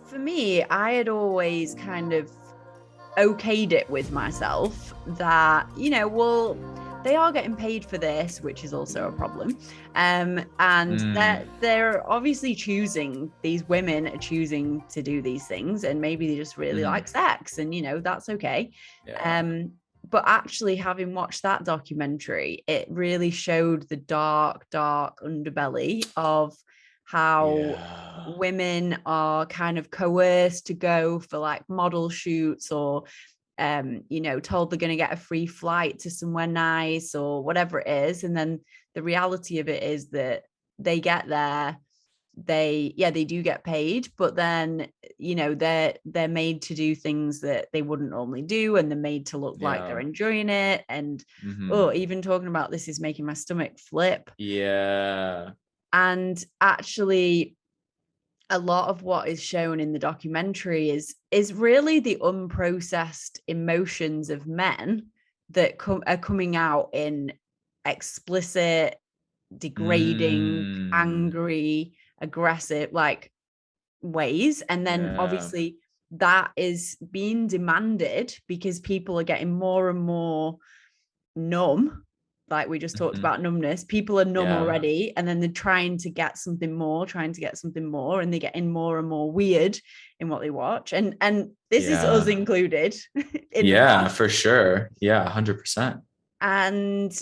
For me, I had always kind of okayed it with myself that, well, they are getting paid for this, which is also a problem. And they're obviously choosing, these women are choosing to do these things, and maybe they just really like sex, and that's okay. Yeah. But actually, having watched that documentary, it really showed the dark underbelly of how women are kind of coerced to go for like model shoots, or told they're going to get a free flight to somewhere nice or whatever it is. And then the reality of it is that they get there, they do get paid, but then they're made to do things that they wouldn't normally do, and they're made to look like they're enjoying it. And even talking about this is making my stomach flip. And actually, a lot of what is shown in the documentary is really the unprocessed emotions of men that are coming out in explicit, degrading, angry, aggressive like ways. And then obviously that is being demanded because people are getting more and more numb. Like we just talked about numbness. People are numb already, and then they're trying to get something more, and they're getting more and more weird in what they watch. And this is us included. For sure. 100%. And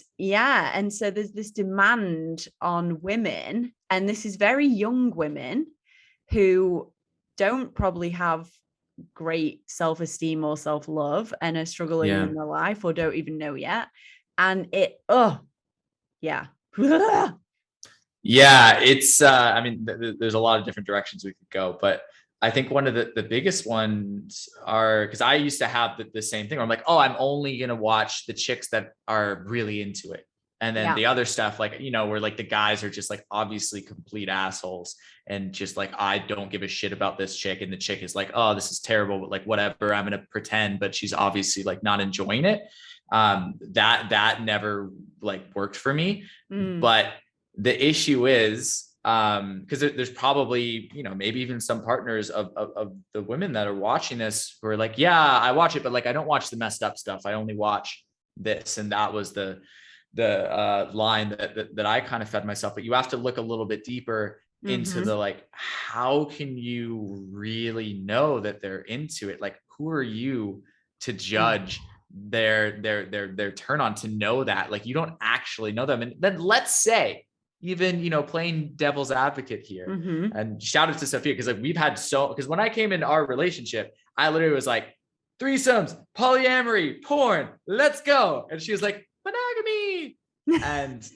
so there's this demand on women, and this is very young women who don't probably have great self-esteem or self-love and are struggling in their life or don't even know yet. And it's I mean, there's a lot of different directions we could go, but I think one of the biggest ones are, because I used to have the same thing where I'm like, oh, I'm only going to watch the chicks that are really into it. And then the other stuff, like, where like the guys are just like obviously complete assholes and just like, I don't give a shit about this chick. And the chick is like, oh, this is terrible, but like, whatever, I'm going to pretend, but she's obviously like not enjoying it. That never like worked for me. But the issue is, because there's probably, maybe even some partners of the women that are watching this who are like, yeah, I watch it, but like, I don't watch the messed up stuff. I only watch this. And that was the line that I kind of fed myself. But you have to look a little bit deeper into the, like, how can you really know that they're into it? Like, who are you to judge their turn on, to know that? Like, you don't actually know them. And then let's say, even, playing devil's advocate here, and shout out to Sophia, because like we've had because when I came into our relationship, I literally was like, threesomes, polyamory, porn, let's go. And she was like, monogamy. And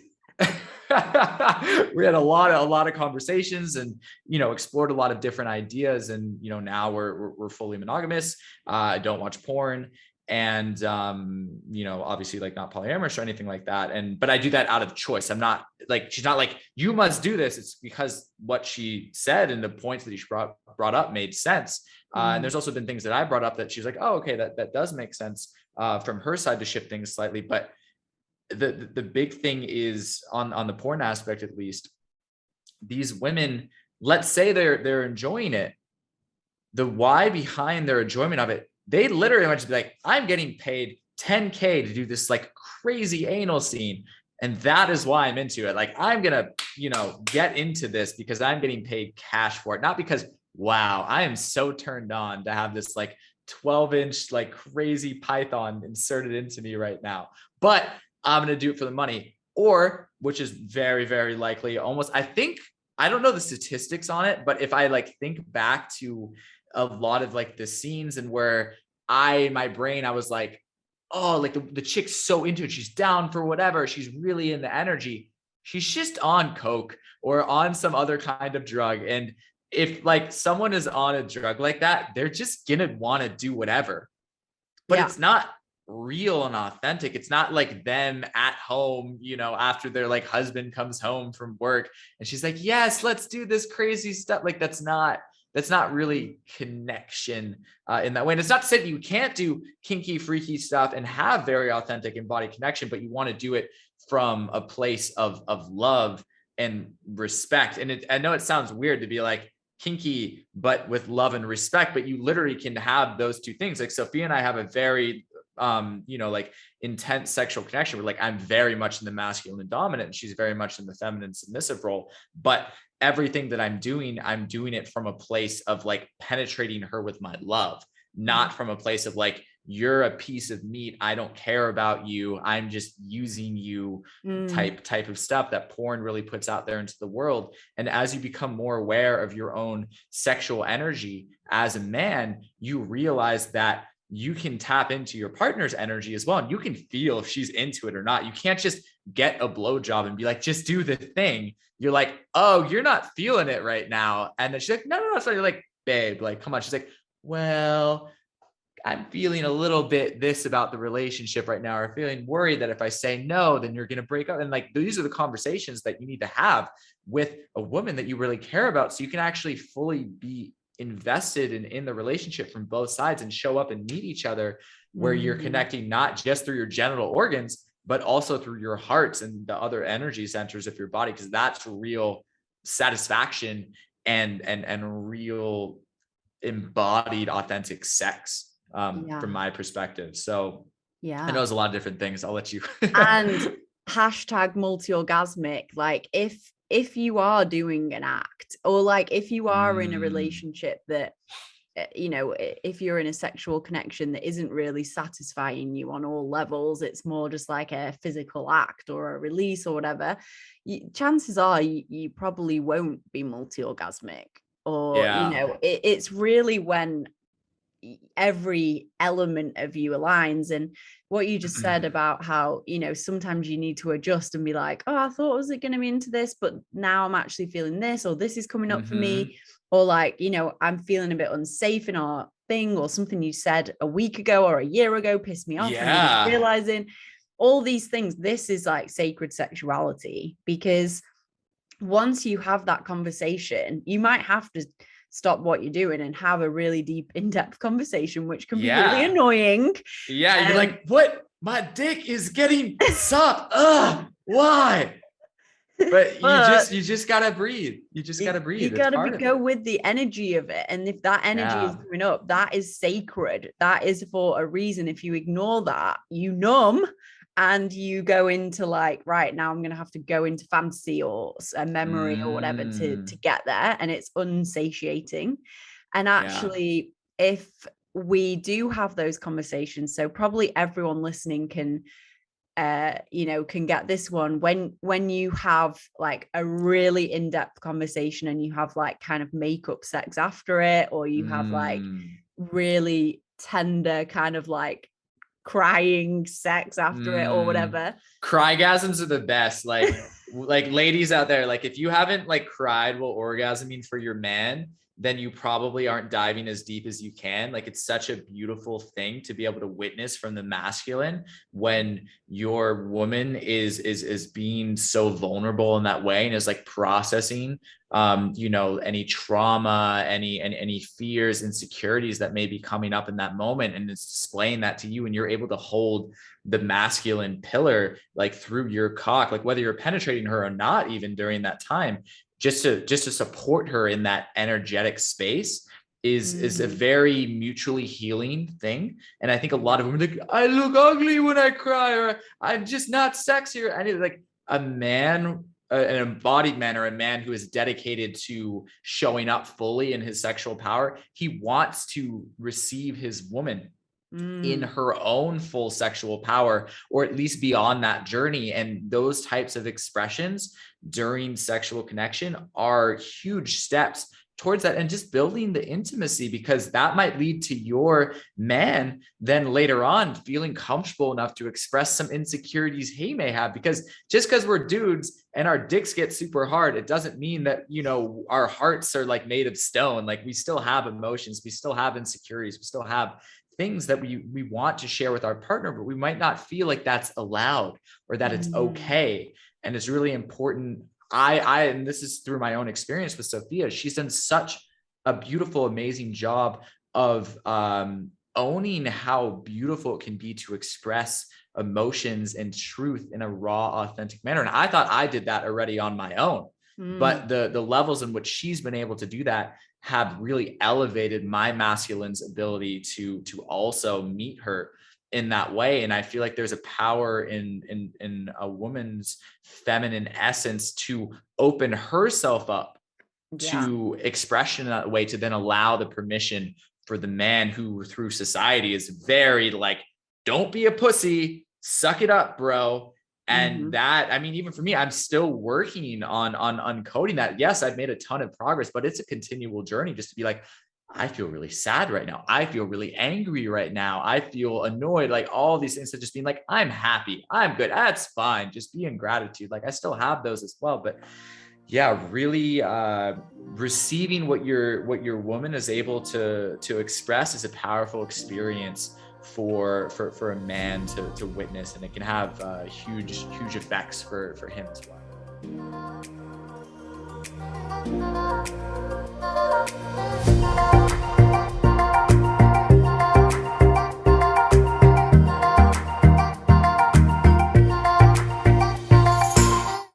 we had a lot of conversations, and explored a lot of different ideas. And now we're fully monogamous. I don't watch porn, and obviously like not polyamorous or anything like that. But I do that out of choice. I'm not like, she's not like, you must do this. It's because what she said and the points that she brought up made sense. And there's also been things that I brought up that she's like, oh, okay, that does make sense from her side to shift things slightly. But the big thing is on the porn aspect, at least, these women, let's say they're enjoying it. The why behind their enjoyment of it, they literally want to be like, I'm getting paid $10K to do this like crazy anal scene, and that is why I'm into it. Like, I'm gonna, get into this because I'm getting paid cash for it, not because, wow, I am so turned on to have this like 12-inch like crazy python inserted into me right now, but I'm gonna do it for the money. Or, which is very, very likely, almost, I think, I don't know the statistics on it, but if I like think back to a lot of like the scenes and where my brain, I was like, oh, like the chick's so into it. She's down for whatever. She's really in the energy. She's just on coke or on some other kind of drug. And if like someone is on a drug like that, they're just going to want to do whatever, but it's not real and authentic. It's not like them at home, after their like husband comes home from work and she's like, yes, let's do this crazy stuff. Like, that's not really connection in that way. And it's not to say that you can't do kinky, freaky stuff and have very authentic embodied connection, but you want to do it from a place of love and respect. And I know it sounds weird to be like kinky, but with love and respect, but you literally can have those two things. Like Sophia and I have a very, like intense sexual connection where like I'm very much in the masculine and dominant and she's very much in the feminine submissive role. But everything that I'm doing it from a place of like penetrating her with my love, not from a place of like, you're a piece of meat, I don't care about you, I'm just using you type of stuff that porn really puts out there into the world. And as you become more aware of your own sexual energy as a man, you realize that you can tap into your partner's energy as well. And you can feel if she's into it or not. You can't just get a blowjob and be like, just do the thing. You're like, oh, you're not feeling it right now. And then she's like, no. So you're like, babe, like, come on. She's like, well, I'm feeling a little bit this about the relationship right now, or feeling worried that if I say no, then you're going to break up. And like, these are the conversations that you need to have with a woman that you really care about. So you can actually fully be invested in the relationship from both sides and show up and meet each other where you're connecting, not just through your genital organs, but also through your hearts and the other energy centers of your body. Cause that's real satisfaction and real embodied authentic sex. From my perspective. So I know there's a lot of different things. I'll let you. And hashtag multi-orgasmic. Like if you are doing an act, or like if you are in a relationship that, if you're in a sexual connection that isn't really satisfying you on all levels, it's more just like a physical act or a release or whatever, chances are you probably won't be multi-orgasmic. Or, it's really when every element of you aligns. And what you just said about how, sometimes you need to adjust and be like, oh, I thought I was going to be into this, but now I'm actually feeling this, or this is coming up for me, or like, I'm feeling a bit unsafe in our thing, or something you said a week ago or a year ago pissed me off, and I'm just realizing all these things. This is like sacred sexuality, because once you have that conversation, you might have to stop what you're doing and have a really deep, in-depth conversation, which can be really annoying. You're like, what? My dick is getting sucked. Why? But you just gotta breathe. You just gotta breathe. You gotta go with the energy of it. And if that energy is coming up, that is sacred. That is for a reason. If you ignore that, you numb. And you go into like, right now I'm going to have to go into fantasy or a memory or whatever to get there. And it's unsatiating. And actually, if we do have those conversations, so probably everyone listening can, can get this one when you have like a really in-depth conversation and you have like kind of makeup sex after it, or you have like really tender kind of like crying sex after it or whatever. Crygasms are the best. Like ladies out there, like if you haven't like cried while orgasming for your man, then you probably aren't diving as deep as you can. Like it's such a beautiful thing to be able to witness from the masculine when your woman is being so vulnerable in that way and is like processing any trauma, any fears, insecurities that may be coming up in that moment, and it's displaying that to you, and you're able to hold the masculine pillar like through your cock, like whether you're penetrating her or not, even during that time, just to support her in that energetic space is a very mutually healing thing. And I think a lot of women are like, I look ugly when I cry, or I'm just not sexy, or anything. Like a man, an embodied man, or a man who is dedicated to showing up fully in his sexual power, he wants to receive his woman in her own full sexual power, or at least be on that journey. And those types of expressions during sexual connection are huge steps towards that, and just building the intimacy, because that might lead to your man then later on feeling comfortable enough to express some insecurities he may have. Because just because we're dudes and our dicks get super hard, it doesn't mean that, our hearts are like made of stone. Like we still have emotions, we still have insecurities, we still have things that we want to share with our partner, but we might not feel like that's allowed or that it's okay. And it's really important. And this is through my own experience with Sophia, she's done such a beautiful, amazing job of owning how beautiful it can be to express emotions and truth in a raw, authentic manner. And I thought I did that already on my own. But the levels in which she's been able to do that have really elevated my masculine's ability to also meet her in that way. And I feel like there's a power in a woman's feminine essence to open herself up to expression in that way, to then allow the permission for the man who through society is very like, don't be a pussy, suck it up, bro. And that, I mean, even for me, I'm still working on uncoding that. Yes, I've made a ton of progress, but it's a continual journey just to be like, I feel really sad right now. I feel really angry right now. I feel annoyed, like all these things, that just being like, I'm happy, I'm good, that's fine. Just be in gratitude. Like I still have those as well. But yeah, really receiving what your woman is able to express is a powerful experience for a man to witness, and it can have huge effects for him as well.